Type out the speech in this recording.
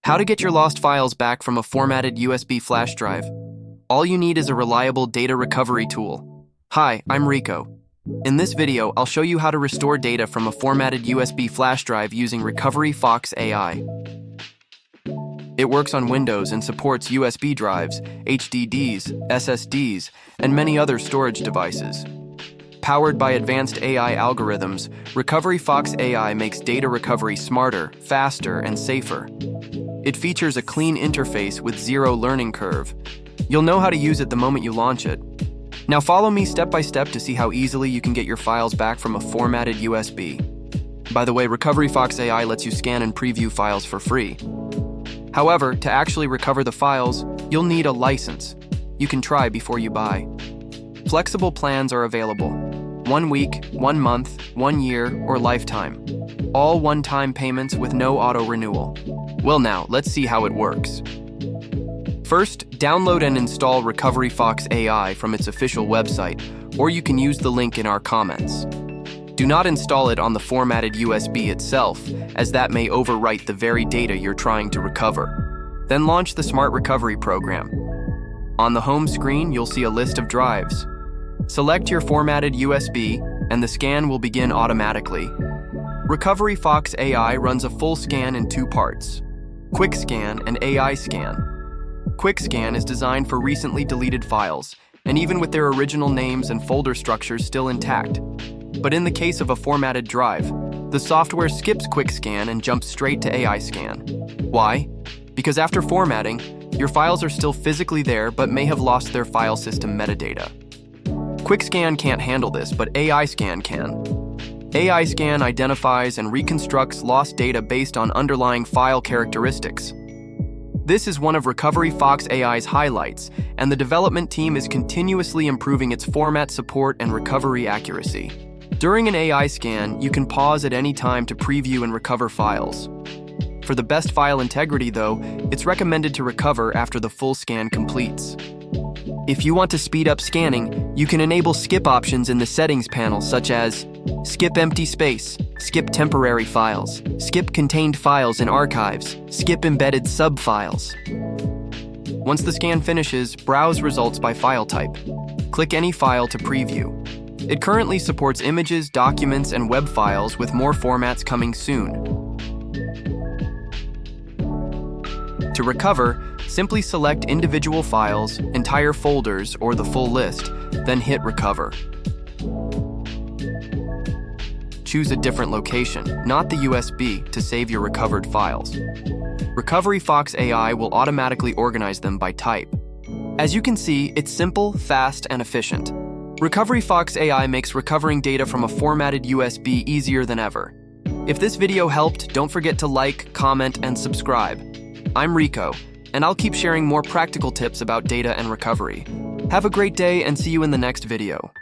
How to get your lost files back from a formatted USB flash drive. All you need is a reliable data recovery tool. Hi, I'm Rico. In this video, I'll show you how to restore data from a formatted USB flash drive using RecoveryFox AI. It works on Windows and supports USB drives, HDDs, SSDs, and many other storage devices. Powered by advanced AI algorithms, RecoveryFox AI makes data recovery smarter, faster, and safer. It features a clean interface with zero learning curve. You'll know how to use it the moment you launch it. Now follow me step by step to see how easily you can get your files back from a formatted USB. By the way, RecoveryFox AI lets you scan and preview files for free. However, to actually recover the files, you'll need a license. You can try before you buy. Flexible plans are available. 1 week, 1 month, 1 year, or lifetime. All one-time payments with no auto-renewal. Well now, let's see how it works. First, download and install RecoveryFox AI from its official website, or you can use the link in our comments. Do not install it on the formatted USB itself, as that may overwrite the very data you're trying to recover. Then launch the Smart Recovery program. On the home screen, you'll see a list of drives. Select your formatted USB, and the scan will begin automatically. RecoveryFox AI runs a full scan in 2 parts: Quick Scan and AI Scan. Quick Scan is designed for recently deleted files, and even with their original names and folder structures still intact. But in the case of a formatted drive, the software skips Quick Scan and jumps straight to AI Scan. Why? Because after formatting, your files are still physically there but may have lost their file system metadata. Quick Scan can't handle this, but AI Scan can. AI Scan identifies and reconstructs lost data based on underlying file characteristics. This is one of RecoveryFox AI's highlights, and the development team is continuously improving its format support and recovery accuracy. During an AI scan, you can pause at any time to preview and recover files. For the best file integrity, though, it's recommended to recover after the full scan completes. If you want to speed up scanning, you can enable skip options in the settings panel, such as skip empty space, skip temporary files, skip contained files in archives, skip embedded sub-files. Once the scan finishes, browse results by file type. Click any file to preview. It currently supports images, documents, and web files, with more formats coming soon. To recover, simply select individual files, entire folders, or the full list, then hit Recover. Choose a different location, not the USB, to save your recovered files. RecoveryFox AI will automatically organize them by type. As you can see, it's simple, fast, and efficient. RecoveryFox AI makes recovering data from a formatted USB easier than ever. If this video helped, don't forget to like, comment, and subscribe. I'm Rico, and I'll keep sharing more practical tips about data and recovery. Have a great day and see you in the next video.